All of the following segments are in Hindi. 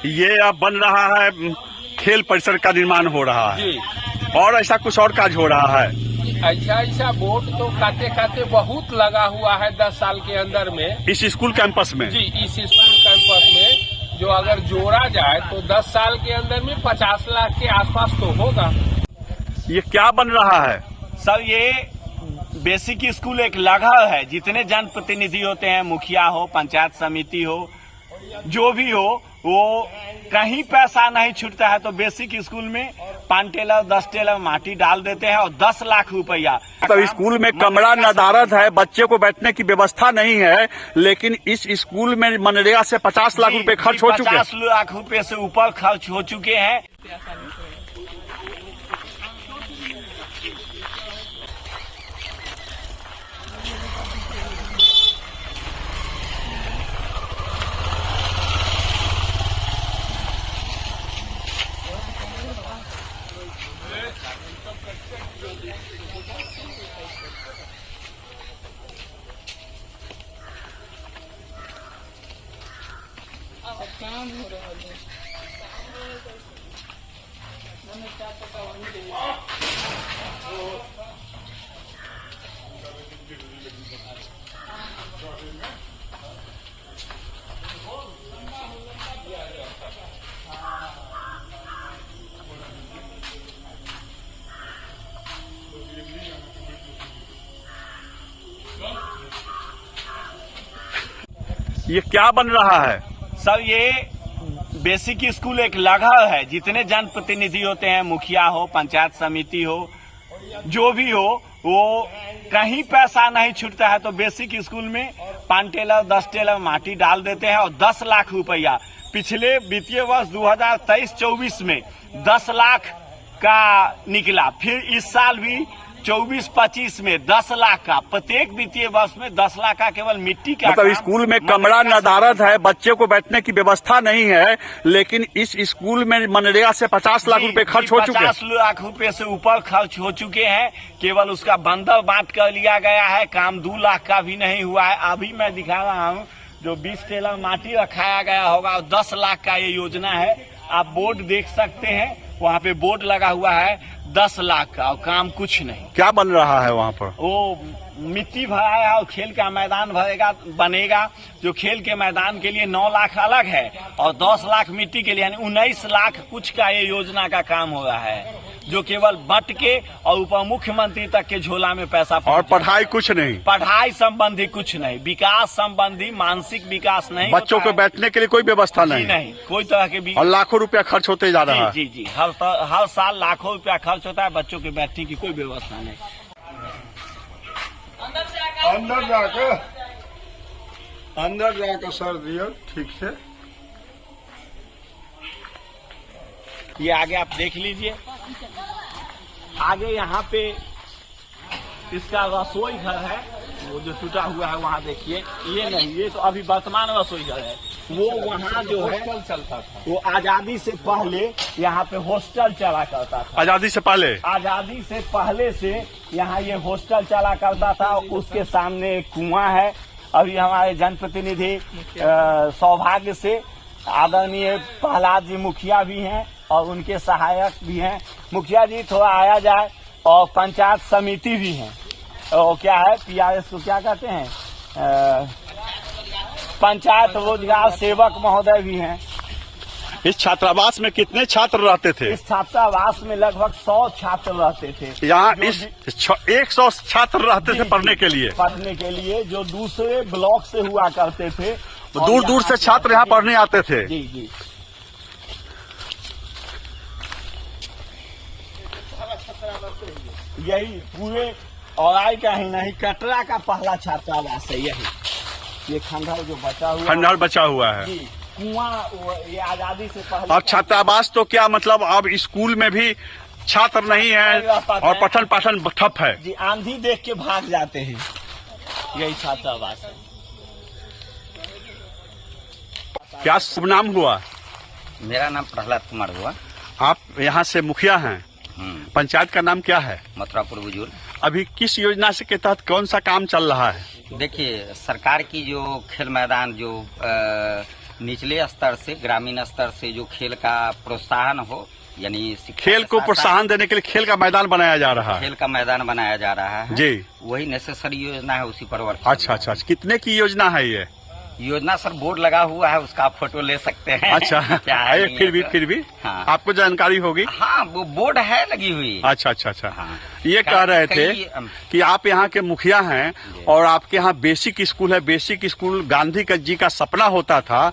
ये अब बन रहा है, खेल परिसर का निर्माण हो रहा है और ऐसा कुछ और काज हो रहा है। ऐसा बोर्ड तो खाते खाते बहुत लगा हुआ है 10 साल के अंदर में इस स्कूल कैंपस में। जी, इस स्कूल कैंपस में जो अगर जोड़ा जाए तो 10 साल के अंदर में 50 लाख के आसपास तो होगा। ये क्या बन रहा है? सर, ये बेसिक स्कूल एक लगभग है। जितने जनप्रतिनिधि होते हैं, मुखिया हो, पंचायत समिति हो, जो भी हो, वो कहीं पैसा नहीं छूटता है तो बेसिक स्कूल में 5 टेलर 10 टेलर माटी डाल देते हैं और 10 लाख रुपया। तो स्कूल में कमरा नदारद है, बच्चे को बैठने की व्यवस्था नहीं है, लेकिन इस स्कूल में मनरेगा से 50 लाख रुपए खर्च हो चुके हैं। 50 लाख रुपए से ऊपर खर्च हो चुके हैं। ये क्या बन रहा है? सर, ये बेसिक स्कूल एक लगभग है। जितने जनप्रतिनिधि होते हैं, मुखिया हो, पंचायत समिति हो, जो भी हो, वो कहीं पैसा नहीं छूटता है तो बेसिक स्कूल में 5 टेलर 10 टेलर माटी डाल देते हैं और 10 लाख रुपया। पिछले वित्तीय वर्ष 2023-24 में 10 लाख का निकला। फिर इस साल भी 24-25 में 10 लाख का, प्रत्येक वित्तीय वर्ष में 10 लाख का केवल मिट्टी का। मतलब स्कूल में कमरा नदारद है, बच्चे को बैठने की व्यवस्था नहीं है, लेकिन इस स्कूल में मनरेगा से 50 लाख रुपए खर्च हो चुके हैं। 50 लाख रुपए से ऊपर खर्च हो चुके हैं। केवल उसका बंडल बांट कर लिया गया है, काम 2 लाख का भी नहीं हुआ है। अभी मैं दिखा रहा हूँ, जो 20 टेलर माटी रखाया गया होगा और 10 लाख का ये योजना है। आप बोर्ड देख सकते हैं, वहाँ पे बोर्ड लगा हुआ है 10 लाख का और काम कुछ नहीं। क्या बन रहा है वहाँ पर? वो मिट्टी भराया और खेल का मैदान बनेगा। जो खेल के मैदान के लिए 9 लाख अलग है और 10 लाख मिट्टी के लिए, यानी 19 लाख कुछ का ये योजना का काम हो रहा है, जो केवल बट के और उप मुख्यमंत्री तक के झोला में पैसा। और पढ़ाई कुछ नहीं, पढ़ाई संबंधी कुछ नहीं, विकास संबंधी मानसिक विकास नहीं, बच्चों को बैठने के लिए कोई व्यवस्था नहीं, कोई तरह के। और लाखों रुपया खर्च होते जा रहा है। जी, हर साल लाखों रुपया खर्च होता है, बच्चों के बैठने की कोई व्यवस्था नहीं। अंदर जाकर सर दियो ठीक से। ये आगे आप देख लीजिए, आगे यहाँ पे इसका रसोई घर है, वो जो टूटा हुआ है वहाँ देखिए। ये नहीं, ये तो अभी वर्तमान रसोई घर है। वो वहाँ जो है चलता था, वो आजादी से पहले यहाँ पे हॉस्टल चला करता था। आजादी से पहले से यहाँ ये हॉस्टल चला करता था। उसके सामने एक कुआं है। अभी हमारे जनप्रतिनिधि सौभाग्य से आदरणीय प्रहलाद जी मुखिया भी हैं और उनके सहायक भी हैं। मुखिया जी थोड़ा आया जाए, और पंचायत समिति भी है, और क्या है PRS को क्या कहते हैं, पंचायत रोजगार सेवक महोदय भी हैं। इस छात्रावास में कितने छात्र रहते थे? इस छात्रावास में लगभग 100 छात्र रहते थे। यहाँ इस 100 छात्र रहते थे पढ़ने के लिए, जो दूसरे ब्लॉक से हुआ करते थे। दूर दूर से छात्र यहाँ पढ़ने आते थे। जी। यही पूरे औराई का ही नहीं, कटरा का पहला छात्रावास है यही। ये खंडहर जो बचा हुआ है जी, कुआं, ये आजादी से पहले। अब छात्रावास तो क्या मतलब, अब स्कूल में भी छात्र नहीं है और पठन पाठन ठप है जी। आंधी देख के भाग जाते हैं, यही छात्रावास है। क्या शुभ नाम हुआ? मेरा नाम प्रहलाद कुमार हुआ। आप यहाँ से मुखिया हैं। पंचायत का नाम क्या है? मथुरापुर बुजुर्ग। अभी किस योजना से के तहत कौन सा काम चल रहा है? देखिए, सरकार की जो खेल मैदान जो निचले स्तर से, ग्रामीण स्तर से जो खेल का प्रोत्साहन हो, यानी खेल को प्रोत्साहन देने के लिए खेल का मैदान बनाया जा रहा है। खेल का मैदान बनाया जा रहा है जी, वही नेसेसरी योजना है, उसी पर वर्क। अच्छा अच्छा, कितने की योजना है ये? योजना सर बोर्ड लगा हुआ है, उसका आप फोटो ले सकते हैं। अच्छा क्या है फिर भी हाँ, आपको जानकारी होगी? हाँ, वो बोर्ड है लगी हुई। अच्छा अच्छा अच्छा, हाँ, ये कह रहे थे कि आप यहाँ के मुखिया हैं और आपके यहाँ बेसिक स्कूल है। बेसिक स्कूल गांधी जी का सपना होता था,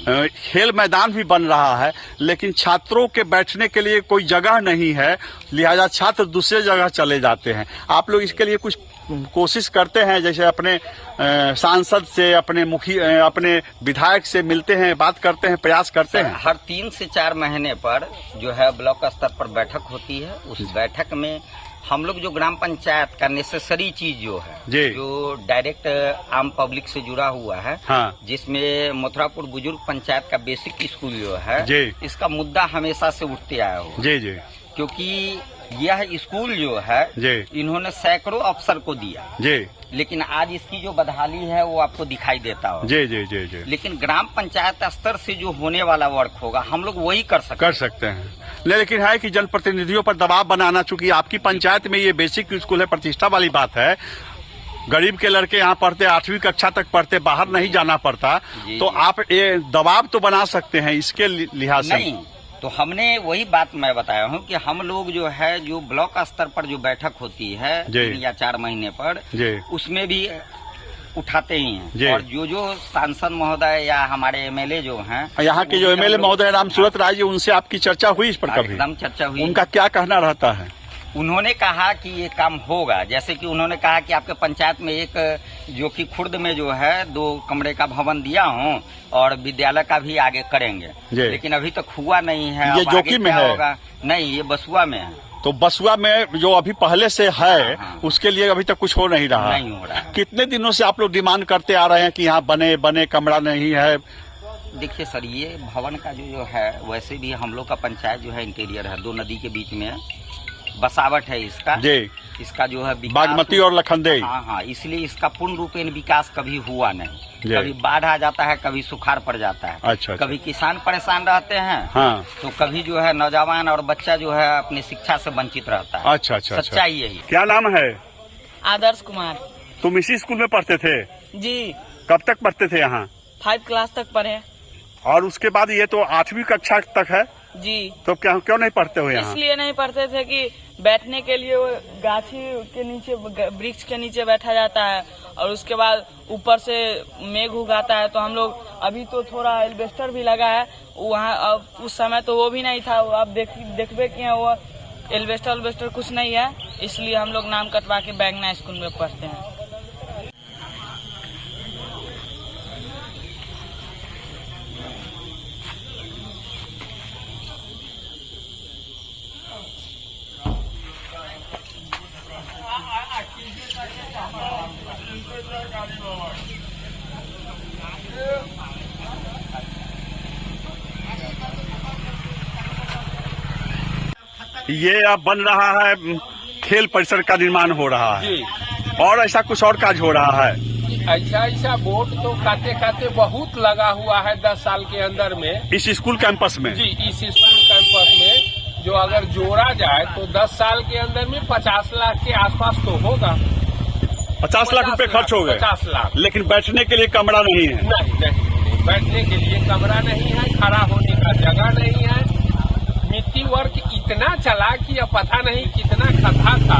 खेल मैदान भी बन रहा है, लेकिन छात्रों के बैठने के लिए कोई जगह नहीं है, लिहाजा छात्र दूसरे जगह चले जाते हैं। आप लोग इसके लिए कुछ कोशिश करते हैं, जैसे अपने सांसद से, अपने विधायक से मिलते हैं, बात करते हैं, प्रयास करते हैं? हर 3 से 4 महीने पर जो है ब्लॉक स्तर पर बैठक होती है। उस बैठक में हम लोग जो ग्राम पंचायत का नेसेसरी चीज जो है, जो डायरेक्ट आम पब्लिक से जुड़ा हुआ है, हाँ, जिसमें मथुरापुर बुजुर्ग पंचायत का बेसिक स्कूल जो है, इसका मुद्दा हमेशा से उठते आया हुआ। जी जी, क्योंकि यह स्कूल जो है इन्होंने सैकड़ों अफसर को दिया जी, लेकिन आज इसकी जो बदहाली है वो आपको दिखाई देता हो। जी जी जी जी, लेकिन ग्राम पंचायत स्तर से जो होने वाला वर्क होगा हम लोग वही कर सकते हैं। लेकिन है कि जनप्रतिनिधियों पर दबाव बनाना, चूंकि आपकी पंचायत में ये बेसिक स्कूल है, प्रतिष्ठा वाली बात है। गरीब के लड़के यहाँ पढ़ते, 8वीं कक्षा तक पढ़ते, बाहर नहीं जाना पड़ता, तो आप ये दबाव तो बना सकते हैं इसके लिहाज से। नहीं, तो हमने वही बात मैं बताया हूँ कि हम लोग जो है, जो ब्लॉक स्तर पर जो बैठक होती है 3 या 4 महीने पर, उसमें भी उठाते ही हैं। और जो सांसद महोदय या हमारे एमएलए जो हैं, यहाँ के जो एमएलए महोदय रामसूरत राय जी, उनसे आपकी चर्चा हुई इस पर कभी? एकदम चर्चा हुई। उनका क्या कहना रहता है? उन्होंने कहा कि ये काम होगा, जैसे कि उन्होंने कहा कि आपके पंचायत में एक जो कि खुर्द में जो है 2 कमरे का भवन दिया हूँ और विद्यालय का भी आगे करेंगे, लेकिन अभी तक हुआ नहीं है। ये जोखिम में है? नहीं, ये बसुआ में है। तो बसुआ में जो अभी पहले से है, हाँ, उसके लिए अभी तक कुछ हो नहीं रहा? नहीं हो रहा। कितने दिनों से आप लोग डिमांड करते आ रहे हैं कि यहाँ बने कमरा नहीं है? देखिए सर, ये भवन का जो है, वैसे भी हम लोग का पंचायत जो है इंटीरियर है, 2 नदी के बीच में बसावट है इसका जी, इसका जो है बागमती और लखनदेई। हाँ, इसलिए इसका पूर्ण रूपेण विकास कभी हुआ नहीं। कभी बाढ़ आ जाता है, कभी सुखाड़ पड़ जाता है। अच्छा, कभी किसान परेशान रहते हैं, हाँ, तो कभी जो है नौजवान और बच्चा जो है अपनी शिक्षा से वंचित रहता है। अच्छा, सच्चाई यही। क्या नाम है? आदर्श कुमार। तुम इसी स्कूल में पढ़ते थे? जी। कब तक पढ़ते थे यहाँ? 5 क्लास तक पढ़े। और उसके बाद ये तो 8वीं कक्षा तक है जी। तो क्यों नहीं पढ़ते हो यहाँ? इसलिए नहीं पढ़ते थे कि बैठने के लिए वो गाछी के नीचे, वृक्ष के नीचे बैठा जाता है और उसके बाद ऊपर से मेघ उगाता है, तो हम लोग, अभी तो थोड़ा एल्वेस्टर भी लगा है वहाँ, अब उस समय तो वो भी नहीं था। आप देखबे किए वो एल्वेस्टर कुछ नहीं है, इसलिए हम लोग नाम कटवा के बैंगना स्कूल में पढ़ते हैं। ये अब बन रहा है, खेल परिसर का निर्माण हो रहा है और ऐसा कुछ और काज हो रहा है? ऐसा बोर्ड तो काते बहुत लगा हुआ है 10 साल के अंदर में इस स्कूल कैंपस में। जी, इस स्कूल कैंपस में जो अगर जोड़ा जाए तो 10 साल के अंदर में 50 लाख के आसपास तो होगा। 50 लाख रुपए खर्च हो गए? 50 लाख। लेकिन बैठने के लिए कमरा नहीं है? नहीं, बैठने के लिए कमरा नहीं है, खड़ा होने का जगह नहीं है। मिट्टी वर्क इतना चला कि अब पता नहीं कितना खता था,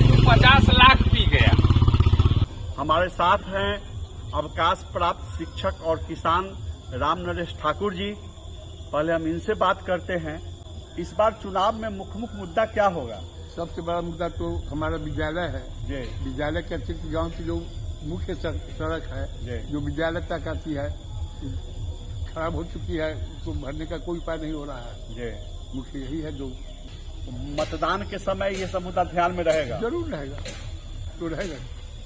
तो 50 लाख पी गया। हमारे साथ हैं अवकाश प्राप्त शिक्षक और किसान राम नरेश ठाकुर जी। पहले हम इनसे बात करते हैं, इस बार चुनाव में मुख्य मुद्दा क्या होगा? सबसे बड़ा मुद्दा तो हमारा विद्यालय है जी। विद्यालय के अतिरिक्त गांव की जो मुख्य सड़क है जो विद्यालय तक आती है, खराब हो चुकी है, उसको भरने का कोई उपाय नहीं हो रहा है जी। मुख्य यही है। जो मतदान के समय ये सब मुद्दा ध्यान में रहेगा? जरूर रहेगा, तो रहेगा।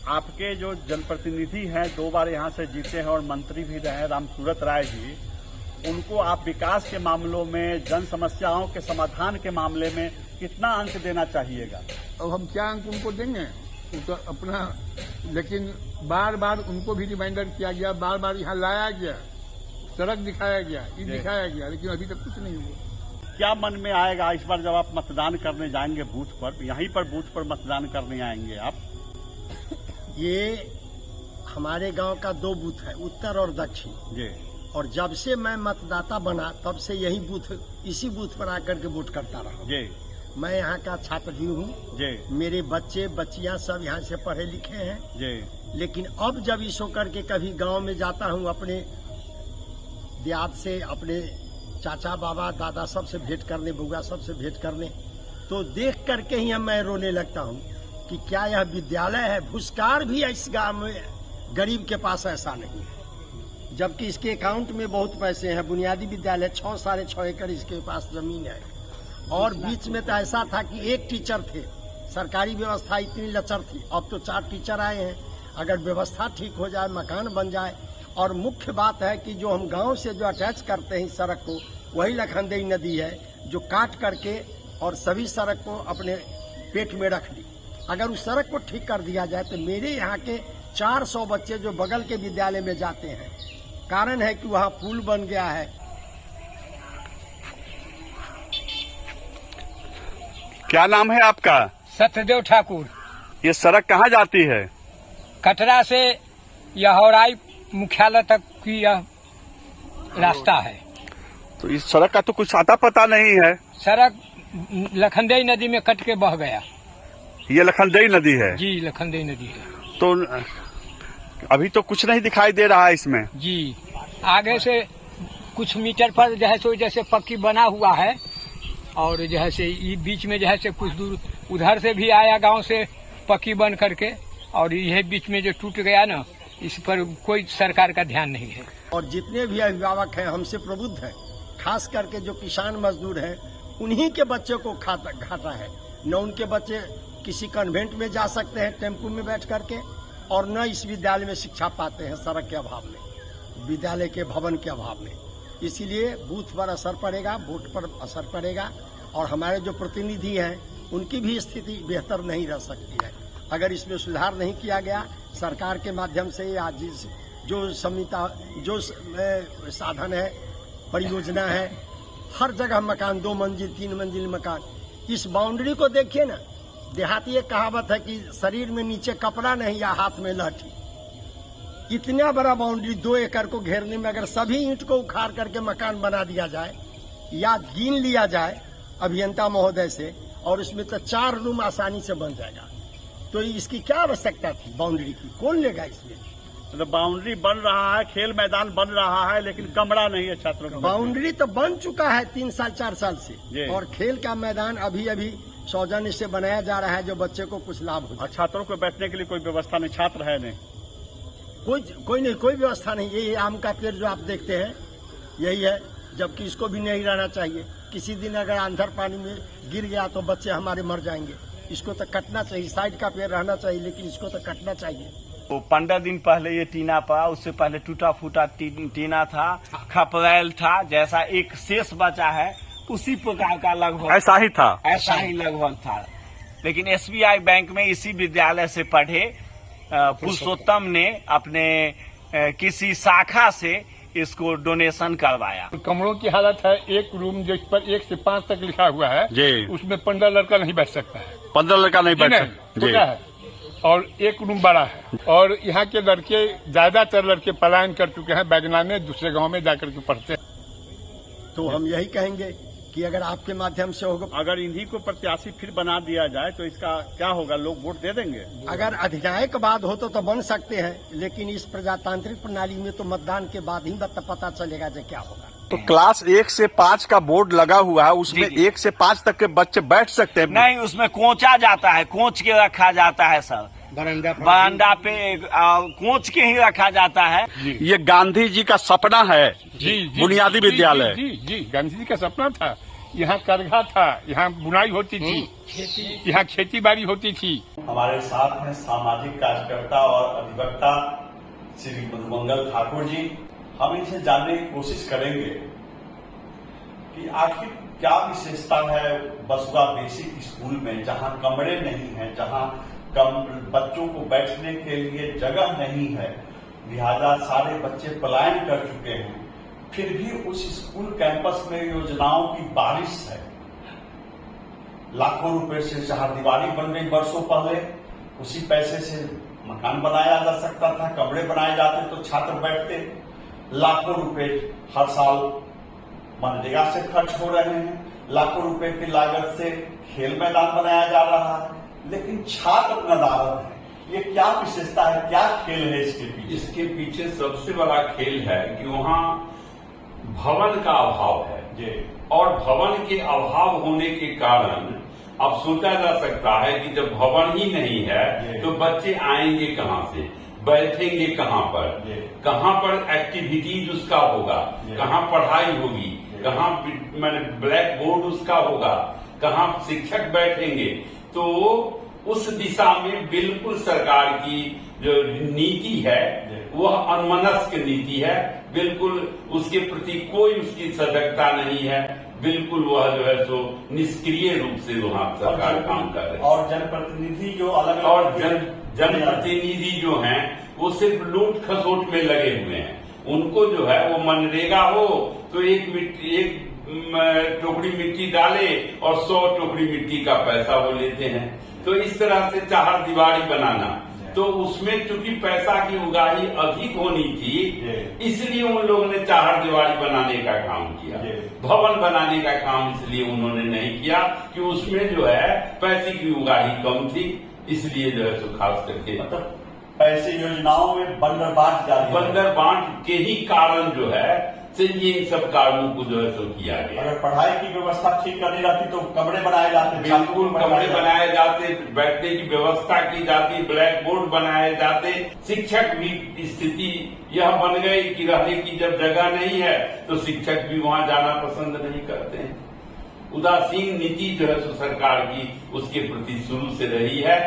आपके जो जनप्रतिनिधि हैं, 2 बार यहाँ से जीते हैं और मंत्री भी रहे, रामसूरत राय जी, उनको आप विकास के मामलों में, जन समस्याओं के समाधान के मामले में कितना अंक देना चाहिएगा? अब हम क्या अंक उनको देंगे, तो अपना, लेकिन बार बार उनको भी रिमाइंडर किया गया, बार बार यहाँ लाया गया, सड़क दिखाया गया, ये दिखाया गया, लेकिन अभी तक कुछ नहीं हुआ। क्या मन में आएगा इस बार जब आप मतदान करने जाएंगे बूथ पर, यहीं पर बूथ पर मतदान करने आएंगे आप? ये हमारे गांव का 2 बूथ है, उत्तर और दक्षिण जी। और जब से मैं मतदाता बना तब से यही बूथ, इसी बूथ पर आकर के वोट करता रहा जी। मैं यहाँ का छात्र भी हूँ जी। मेरे बच्चे बच्चियाँ सब यहाँ से पढ़े लिखे हैं जी। लेकिन अब जब इस होकर के कभी गांव में जाता हूँ अपने देहात से, अपने चाचा बाबा दादा सबसे भेंट करने, बुआ सबसे भेंट करने, तो देख करके ही मैं रोने लगता हूँ कि क्या यह विद्यालय है? भूस्कार भी इस गांव में गरीब के पास ऐसा नहीं है, जबकि इसके अकाउंट में बहुत पैसे हैं। बुनियादी विद्यालय 6 साढ़े 6 एकड़ इसके पास जमीन है और बीच में तो ऐसा था कि 1 टीचर थे, सरकारी व्यवस्था इतनी लचर थी। अब तो 4 टीचर आए हैं। अगर व्यवस्था ठीक हो जाए, मकान बन जाए, और मुख्य बात है कि जो हम गांव से जो अटैच करते हैं सड़क को, वही लखनदेई नदी है जो काट करके और सभी सड़क को अपने पेट में रख ली। अगर उस सड़क को ठीक कर दिया जाए तो मेरे यहाँ के 400 बच्चे जो बगल के विद्यालय में जाते हैं, कारण है कि वहाँ पुल बन गया है। क्या नाम है आपका? सत्यदेव ठाकुर। ये सड़क कहाँ जाती है? कटरा से यहौराई मुख्यालय तक की यह रास्ता है। तो इस सड़क का तो कुछ आता पता नहीं है। सड़क लखनदेई नदी में कट के बह गया। ये लखनदेई नदी है? जी, लखनदेई नदी है। तो अभी तो कुछ नहीं दिखाई दे रहा है इसमें। जी, आगे से कुछ मीटर पर जैसे पक्की बना हुआ है और जैसे बीच में जैसे कुछ दूर उधर से भी आया गांव से पक्की बन करके, और यह बीच में जो टूट गया ना, इस पर कोई सरकार का ध्यान नहीं है। और जितने भी अभिभावक हैं हमसे प्रबुद्ध हैं, खास करके जो किसान मजदूर हैं, उन्हीं के बच्चे को घाटा है। न उनके बच्चे किसी कन्वेंट में जा सकते हैं टेम्पू में बैठ करके, और न इस विद्यालय में शिक्षा पाते हैं सड़क के अभाव में, विद्यालय के भवन के अभाव में। इसीलिए बूथ पर असर पड़ेगा, वोट पर असर पड़ेगा, और हमारे जो प्रतिनिधि हैं उनकी भी स्थिति बेहतर नहीं रह सकती है अगर इसमें सुधार नहीं किया गया। सरकार के माध्यम से या जो साधन है, परियोजना है, हर जगह मकान 2 मंजिल 3 मंजिल मकान। इस बाउंड्री को देखिए ना, देहाती एक कहावत है कि शरीर में नीचे कपड़ा नहीं या हाथ में लाठी। इतना बड़ा बाउंड्री 2 एकड़ को घेरने में अगर सभी ईंट को उखाड़ करके मकान बना दिया जाए या गिन लिया जाए अभियंता महोदय से, और उसमें तो 4 रूम आसानी से बन जाएगा, तो इसकी क्या आवश्यकता थी बाउंड्री की? कौन लेगा इसमें? तो बाउंड्री बन रहा है, खेल मैदान बन रहा है, लेकिन कमरा नहीं है छात्रों को। बाउंड्री तो बन चुका है 3 साल 4 साल से, और खेल का मैदान अभी अभी सौजन्य से बनाया जा रहा है जो बच्चे को कुछ लाभ हो। और छात्रों को बैठने के लिए कोई व्यवस्था नहीं, छात्र है नहीं, कोई व्यवस्था नहीं। यही आम का पेड़ जो आप देखते हैं यही है, जबकि इसको भी नहीं रहना चाहिए। किसी दिन अगर अंधर पानी में गिर गया तो बच्चे हमारे मर जाएंगे। इसको तो कटना चाहिए, साइड का पेड़ रहना चाहिए, लेकिन इसको तो कटना चाहिए। तो 15 दिन पहले ये टीना पड़ा, उससे पहले टूटा फूटा टीना था, खपरैल था, जैसा एक शेष बचा है उसी प्रकार का लगभग ऐसा ही था, ऐसा ही लगभग था। लेकिन SBI बैंक में इसी विद्यालय से पढ़े पुरुषोत्तम ने अपने किसी शाखा से इसको डोनेशन करवाया। कमरों की हालत है, एक रूम जिस पर 1 से 5 तक लिखा हुआ है जी, उसमें 15 लड़का नहीं बैठ सकता है। 15 लड़का नहीं बैठ सकता है, और एक रूम बड़ा है। और यहाँ के लड़के, ज्यादातर लड़के पलायन कर चुके हैं, बैगना में दूसरे गांव में जाकर के पढ़ते हैं। तो हम यही कहेंगे कि अगर आपके माध्यम से होगा, अगर इन्हीं को प्रत्याशी फिर बना दिया जाए तो इसका क्या होगा? लोग वोट दे देंगे। अगर अधिनायक बाद हो तो बन सकते हैं, लेकिन इस प्रजातांत्रिक प्रणाली में तो मतदान के बाद ही पता चलेगा जो क्या होगा। तो क्लास 1 से 5 का बोर्ड लगा हुआ है, उसमें 1 से 5 तक के बच्चे बैठ सकते हैं? नहीं, उसमें कोचा जाता है, कोच के रखा जाता है सर, बरामदा पे कोच के ही रखा जाता है। ये गांधी जी का सपना है। जी, बुनियादी विद्यालय। जी, गांधी जी का सपना था। यहाँ करघा था, यहाँ बुनाई होती थी, यहाँ खेती बाड़ी होती थी। हमारे साथ हैं सामाजिक कार्यकर्ता और अधिवक्ता श्री मधुमंगल ठाकुर जी। हम इनसे जानने की कोशिश करेंगे कि आखिर क्या विशेषता है बसुआ बेसिक स्कूल में, जहां कमरे नहीं हैं, जहां बच्चों को बैठने के लिए जगह नहीं है, लिहाजा सारे बच्चे पलायन कर चुके हैं, फिर भी उस स्कूल कैंपस में योजनाओं की बारिश है। लाखों रुपए से चारदीवारी बन गई वर्षों पहले, उसी पैसे से मकान बनाया जा सकता था, कमरे बनाए जाते तो छात्र बैठते। लाखों रुपए हर साल मनरेगा से खर्च हो रहे हैं, लाखों रुपए की लागत से खेल मैदान बनाया जा रहा है, लेकिन छात्र नदारद है। ये क्या विशेषता है, क्या खेल है इसके पीछे? इसके पीछे सबसे बड़ा खेल है कि वहाँ भवन का अभाव है जी। और भवन के अभाव होने के कारण अब सोचा जा सकता है कि जब भवन ही नहीं है तो बच्चे आएंगे कहाँ से, बैठेंगे कहाँ पर एक्टिविटीज उसका होगा, कहाँ पढ़ाई होगी, कहाँ मैंने ब्लैक बोर्ड उसका होगा, कहाँ शिक्षक बैठेंगे। तो उस दिशा में बिल्कुल सरकार की जो नीति है वह अनमनस्क नीति है, बिल्कुल उसके प्रति कोई उसकी सजगता नहीं है, बिल्कुल वह जो है सो निष्क्रिय रूप से वहाँ सरकार काम कर रही है। और जनप्रतिनिधि जो अलग और जनप्रतिनिधि जो हैं वो सिर्फ लूट खसोट में लगे हुए हैं। उनको जो है वो मनरेगा हो तो एक टोकरी मिट्टी डाले और 100 टोकरी मिट्टी का पैसा वो लेते हैं। तो इस तरह से चारदीवारी बनाना, तो उसमें चूंकि पैसा की उगाही अधिक होनी थी, इसलिए उन लोगों ने चारदीवारी बनाने का काम किया। भवन बनाने का काम इसलिए उन्होंने नहीं किया कि उसमें जो है पैसे की उगाही कम थी, इसलिए जो है सो खास करके मतलब पैसे योजनाओं में बंदर बांट के ही कारण जो है से ये सब कारणों को जो है सो किया गया। अगर पढ़ाई की व्यवस्था ठीक करनी रहती तो कमरे बनाए जाते, बिल्कुल कमरे बनाए जाते, बैठने की व्यवस्था की जाती, ब्लैक बोर्ड बनाए जाते। शिक्षक भी स्थिति यह बन गई कि रहने की जब जगह नहीं है तो शिक्षक भी वहां जाना पसंद नहीं करते हैं। उदासीन नीति जो है सो सरकार की उसके प्रति शुरू से रही है